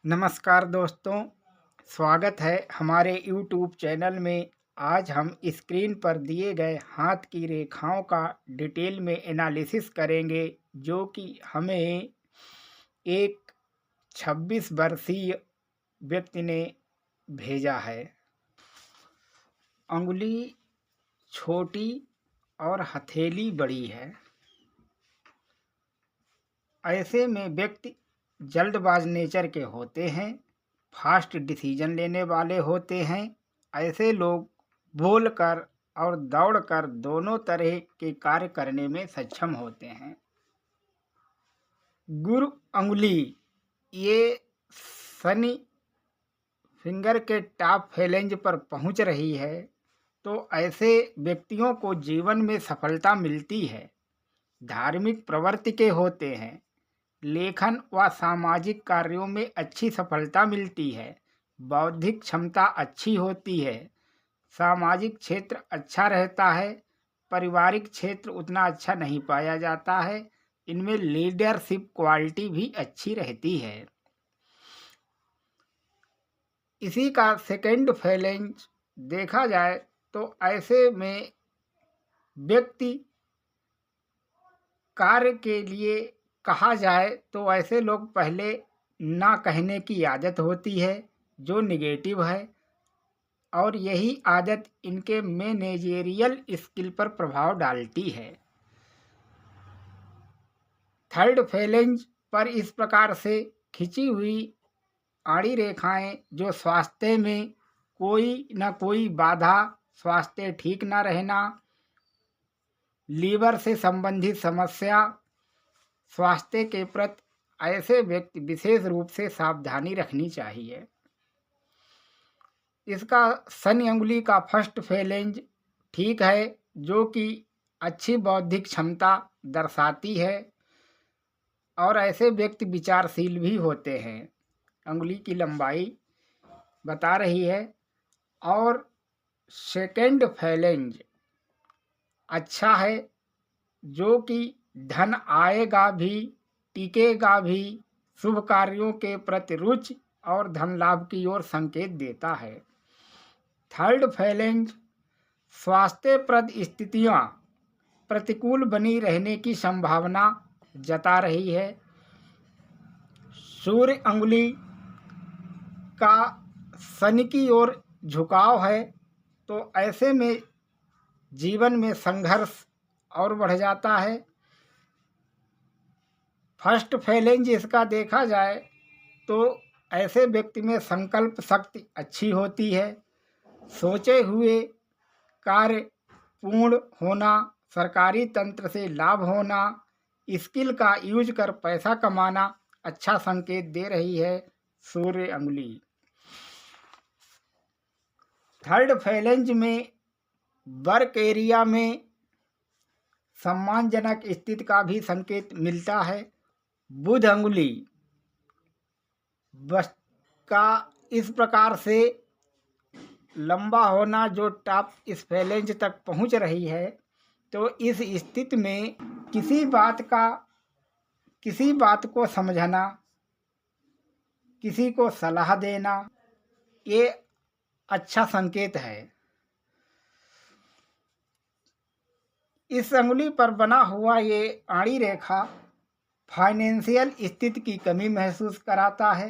नमस्कार दोस्तों, स्वागत है हमारे YouTube चैनल में। आज हम स्क्रीन पर दिए गए हाथ की रेखाओं का डिटेल में एनालिसिस करेंगे, जो कि हमें एक 26 वर्षीय व्यक्ति ने भेजा है। अंगुली छोटी और हथेली बड़ी है। ऐसे में व्यक्ति जल्दबाज नेचर के होते हैं, फास्ट डिसीजन लेने वाले होते हैं। ऐसे लोग बोलकर और दौड़कर दोनों तरह के कार्य करने में सक्षम होते हैं। गुरु अंगुली ये शनि फिंगर के टॉप फैलेंज पर पहुंच रही है, तो ऐसे व्यक्तियों को जीवन में सफलता मिलती है। धार्मिक प्रवृत्ति के होते हैं। लेखन व सामाजिक कार्यों में अच्छी सफलता मिलती है। बौद्धिक क्षमता अच्छी होती है। सामाजिक क्षेत्र अच्छा रहता है। पारिवारिक क्षेत्र उतना अच्छा नहीं पाया जाता है। इनमें लीडरशिप क्वालिटी भी अच्छी रहती है। इसी का सेकंड फैलेंज देखा जाए तो ऐसे में व्यक्ति कार्य के लिए कहा जाए तो ऐसे लोग पहले ना कहने की आदत होती है, जो निगेटिव है, और यही आदत इनके मैनेजेरियल स्किल पर प्रभाव डालती है। थर्ड फैलेंज पर इस प्रकार से खिंची हुई आड़ी रेखाएं जो स्वास्थ्य में कोई न कोई बाधा, स्वास्थ्य ठीक न रहना, लीवर से संबंधित समस्या, स्वास्थ्य के प्रति ऐसे व्यक्ति विशेष रूप से सावधानी रखनी चाहिए। इसका शनि अंगुली का फर्स्ट फैलेंज ठीक है, जो कि अच्छी बौद्धिक क्षमता दर्शाती है, और ऐसे व्यक्ति विचारशील भी होते हैं। अंगुली की लंबाई बता रही है। और सेकंड फैलेंज अच्छा है, जो कि धन आएगा भी, टिकेगा भी, शुभ कार्यों के प्रति रुचि और धन लाभ की ओर संकेत देता है। थर्ड फैलेंज स्वास्थ्यप्रद स्थितियां प्रतिकूल बनी रहने की संभावना जता रही है। सूर्य अंगुली का शनि की ओर झुकाव है, तो ऐसे में जीवन में संघर्ष और बढ़ जाता है। फर्स्ट फैलेंज इसका देखा जाए तो ऐसे व्यक्ति में संकल्प शक्ति अच्छी होती है। सोचे हुए कार्य पूर्ण होना, सरकारी तंत्र से लाभ होना, स्किल का यूज कर पैसा कमाना अच्छा संकेत दे रही है सूर्य अंगुली। थर्ड फैलेंज में वर्क एरिया में सम्मानजनक स्थिति का भी संकेत मिलता है। बुध अंगुली बस का इस प्रकार से लंबा होना जो टॉप इस फैलेंज तक पहुंच रही है, तो इस स्थिति में किसी बात को समझना, किसी को सलाह देना, ये अच्छा संकेत है। इस अंगुली पर बना हुआ ये आड़ी रेखा फाइनेंशियल स्थिति की कमी महसूस कराता है।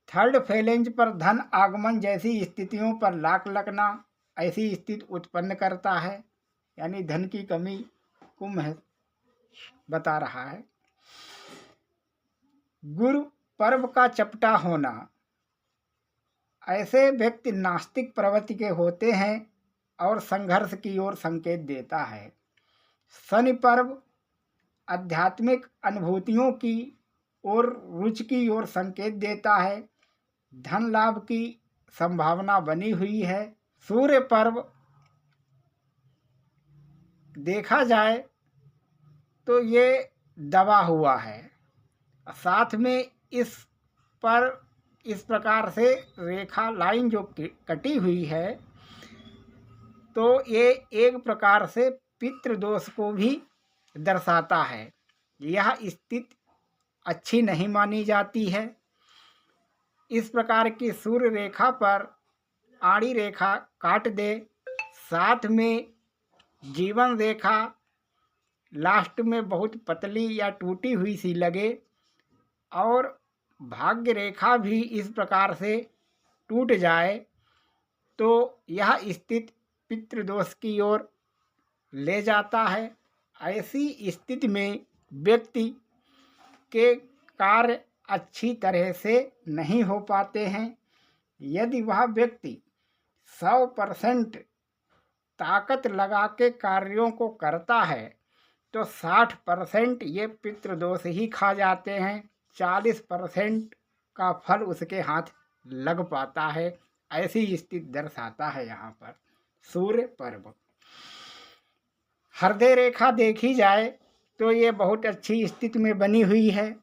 थर्ड फैलेंज पर धन आगमन जैसी स्थितियों पर लाक लगना ऐसी स्थिति उत्पन्न करता है, यानी धन की कमी को बता रहा है। गुरु पर्व का चपटा होना, ऐसे व्यक्ति नास्तिक प्रवृत्ति के होते हैं और संघर्ष की ओर संकेत देता है। शनि पर्व आध्यात्मिक अनुभूतियों की और रुचि की ओर संकेत देता है। धन लाभ की संभावना बनी हुई है। सूर्य पर्व देखा जाए तो ये दबा हुआ है, साथ में इस पर इस प्रकार से रेखा लाइन जो कटी हुई है, तो ये एक प्रकार से पितृदोष को भी दर्शाता है। यह स्थिति अच्छी नहीं मानी जाती है। इस प्रकार की सूर्य रेखा पर आड़ी रेखा काट दे, साथ में जीवन रेखा लास्ट में बहुत पतली या टूटी हुई सी लगे और भाग्य रेखा भी इस प्रकार से टूट जाए, तो यह स्थिति पितृदोष की ओर ले जाता है। ऐसी स्थिति में व्यक्ति के कार्य अच्छी तरह से नहीं हो पाते हैं। यदि वह व्यक्ति 100% ताकत लगा के कार्यों को करता है तो 60% ये पितृदोष ही खा जाते हैं, 40% का फल उसके हाथ लग पाता है। ऐसी स्थिति दर्शाता है यहाँ पर सूर्य पर्व। हृदय रेखा देखी जाए तो ये बहुत अच्छी स्थिति में बनी हुई है।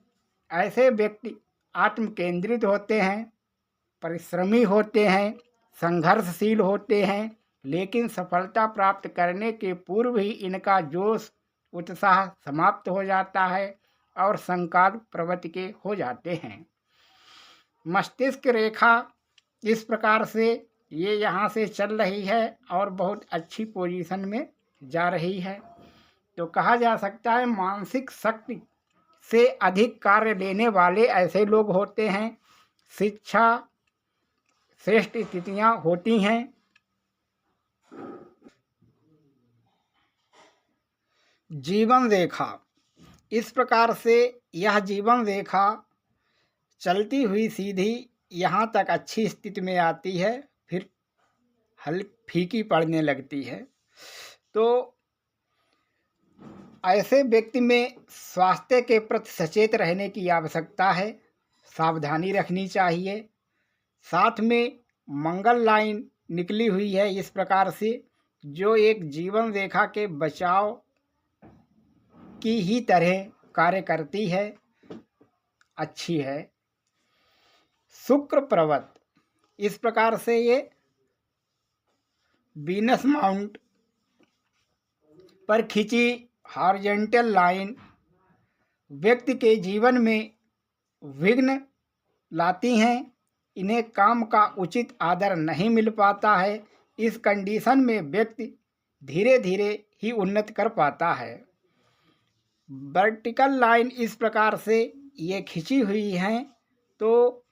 ऐसे व्यक्ति आत्म केंद्रित होते हैं, परिश्रमी होते हैं, संघर्षशील होते हैं, लेकिन सफलता प्राप्त करने के पूर्व ही इनका जोश उत्साह समाप्त हो जाता है और संकल्प प्रवृत्ति के हो जाते हैं। मस्तिष्क रेखा इस प्रकार से ये यहाँ से चल रही है और बहुत अच्छी पोजीशन में जा रही है, तो कहा जा सकता है मानसिक शक्ति से अधिक कार्य लेने वाले ऐसे लोग होते हैं। शिक्षा श्रेष्ठ स्थितियाँ होती हैं। जीवन रेखा इस प्रकार से यह जीवन रेखा चलती हुई सीधी यहाँ तक अच्छी स्थिति में आती है, फिर हल्की फीकी पड़ने लगती है। तो ऐसे व्यक्ति में स्वास्थ्य के प्रति सचेत रहने की आवश्यकता है, सावधानी रखनी चाहिए। साथ में मंगल लाइन निकली हुई है इस प्रकार से, जो एक जीवन रेखा के बचाव की ही तरह कार्य करती है, अच्छी है। शुक्र पर्वत इस प्रकार से ये वीनस माउंट पर खिंची हॉरिजॉन्टल लाइन व्यक्ति के जीवन में विघ्न लाती हैं। इन्हें काम का उचित आदर नहीं मिल पाता है। इस कंडीशन में व्यक्ति धीरे धीरे ही उन्नति कर पाता है। वर्टिकल लाइन इस प्रकार से ये खिंची हुई हैं, तो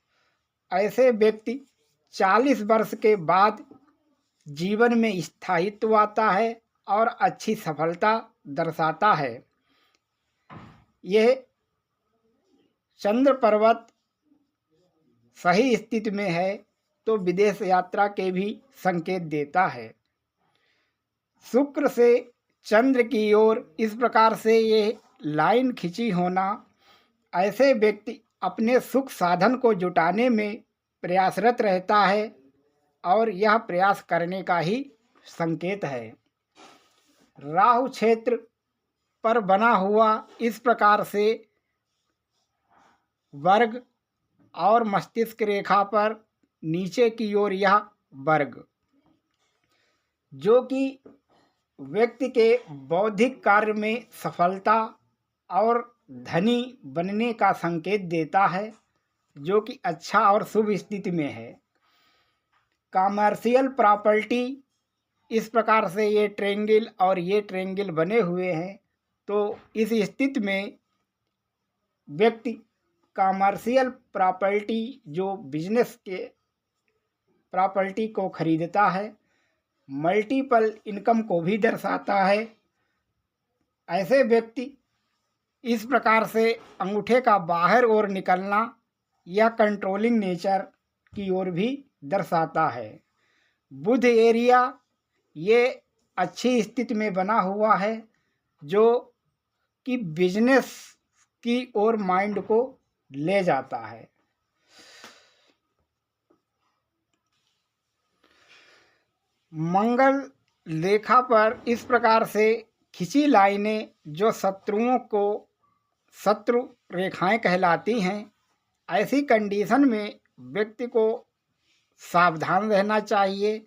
ऐसे व्यक्ति 40 वर्ष के बाद जीवन में स्थायित्व आता है और अच्छी सफलता दर्शाता है। यह चंद्र पर्वत सही स्थिति में है तो विदेश यात्रा के भी संकेत देता है। शुक्र से चंद्र की ओर इस प्रकार से ये लाइन खिंची होना ऐसे व्यक्ति अपने सुख साधन को जुटाने में प्रयासरत रहता है और यह प्रयास करने का ही संकेत है। राहु क्षेत्र पर बना हुआ इस प्रकार से वर्ग और मस्तिष्क रेखा पर नीचे की ओर यह वर्ग, जो कि व्यक्ति के बौद्धिक कार्य में सफलता और धनी बनने का संकेत देता है, जो कि अच्छा और शुभ स्थिति में है। कमर्शियल प्रॉपर्टी इस प्रकार से ये ट्रायंगल और ये ट्रायंगल बने हुए हैं, तो इस स्थिति में व्यक्ति कमर्शियल प्रॉपर्टी जो बिजनेस के प्रॉपर्टी को खरीदता है, मल्टीपल इनकम को भी दर्शाता है। ऐसे व्यक्ति इस प्रकार से अंगूठे का बाहर ओर निकलना या कंट्रोलिंग नेचर की ओर भी दर्शाता है। बुध एरिया ये अच्छी स्थिति में बना हुआ है, जो कि बिजनेस की ओर माइंड को ले जाता है। मंगल रेखा पर इस प्रकार से खिंची लाइनें जो शत्रुओं को शत्रु रेखाएं कहलाती हैं, ऐसी कंडीशन में व्यक्ति को सावधान रहना चाहिए,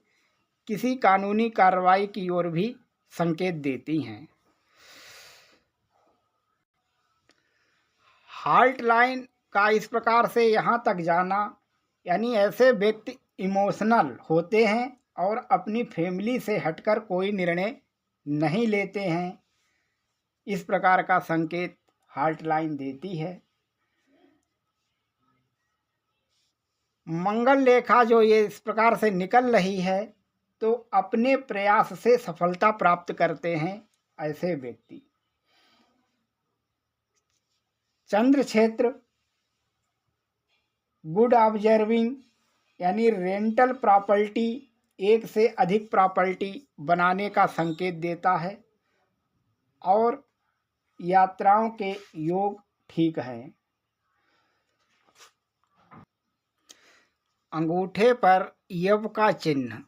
किसी कानूनी कार्रवाई की ओर भी संकेत देती हैं। हार्ट लाइन का इस प्रकार से यहाँ तक जाना यानी ऐसे व्यक्ति इमोशनल होते हैं और अपनी फैमिली से हटकर कोई निर्णय नहीं लेते हैं। इस प्रकार का संकेत हार्ट लाइन देती है। मंगल रेखा जो ये इस प्रकार से निकल रही है, तो अपने प्रयास से सफलता प्राप्त करते हैं ऐसे व्यक्ति। चंद्र क्षेत्र गुड ऑब्जर्विंग यानी रेंटल प्रॉपर्टी, एक से अधिक प्रॉपर्टी बनाने का संकेत देता है और यात्राओं के योग ठीक हैं। अंगूठे पर यव का चिन्ह,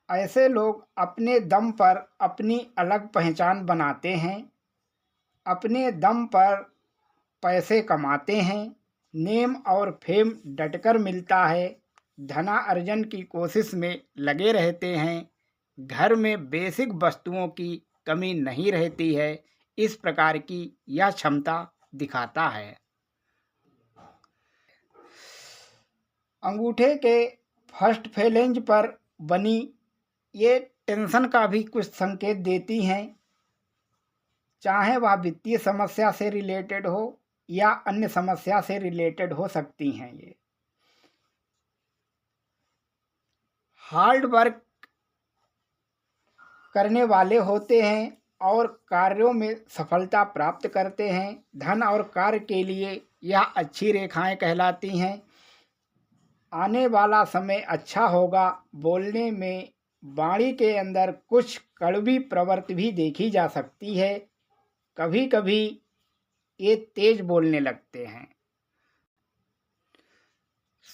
ऐसे लोग अपने दम पर अपनी अलग पहचान बनाते हैं, अपने दम पर पैसे कमाते हैं, नेम और फेम डटकर मिलता है, धना अर्जन की कोशिश में लगे रहते हैं, घर में बेसिक वस्तुओं की कमी नहीं रहती है। इस प्रकार की यह क्षमता दिखाता है। अंगूठे के फर्स्ट फेलेंज पर बनी ये टेंशन का भी कुछ संकेत देती हैं, चाहे वह वित्तीय समस्या से रिलेटेड हो या अन्य समस्या से रिलेटेड हो सकती हैं। ये हार्ड वर्क करने वाले होते हैं और कार्यों में सफलता प्राप्त करते हैं। धन और कार्य के लिए यह अच्छी रेखाएं कहलाती हैं। आने वाला समय अच्छा होगा। बोलने में वाणी के अंदर कुछ कड़वी प्रवृत्ति भी देखी जा सकती है। कभी कभी ये तेज बोलने लगते हैं।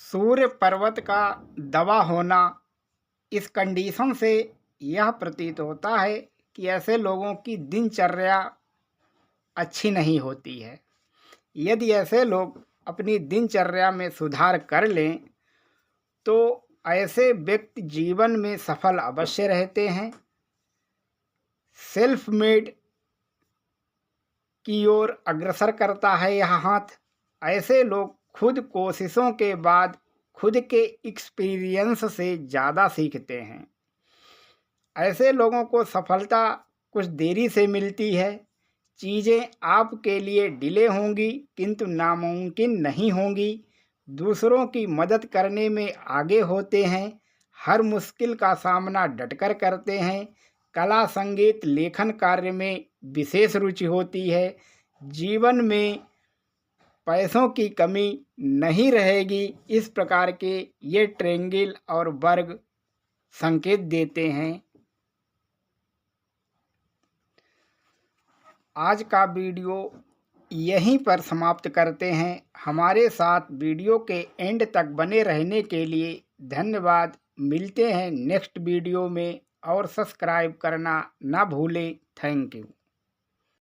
सूर्य पर्वत का दबा होना, इस कंडीशन से यह प्रतीत होता है कि ऐसे लोगों की दिनचर्या अच्छी नहीं होती है। यदि ऐसे लोग अपनी दिनचर्या में सुधार कर लें तो ऐसे व्यक्ति जीवन में सफल अवश्य रहते हैं। सेल्फ मेड की ओर अग्रसर करता है यह हाथ। ऐसे लोग खुद कोशिशों के बाद खुद के एक्सपीरियंस से ज़्यादा सीखते हैं। ऐसे लोगों को सफलता कुछ देरी से मिलती है। चीज़ें आपके लिए डिले होंगी किंतु नामुमकिन नहीं होंगी। दूसरों की मदद करने में आगे होते हैं। हर मुश्किल का सामना डटकर करते हैं। कला, संगीत, लेखन कार्य में विशेष रुचि होती है। जीवन में पैसों की कमी नहीं रहेगी। इस प्रकार के ये ट्रायंगल और वर्ग संकेत देते हैं। आज का वीडियो यहीं पर समाप्त करते हैं। हमारे साथ वीडियो के एंड तक बने रहने के लिए धन्यवाद। मिलते हैं नेक्स्ट वीडियो में और सब्सक्राइब करना ना भूलें। Thank you.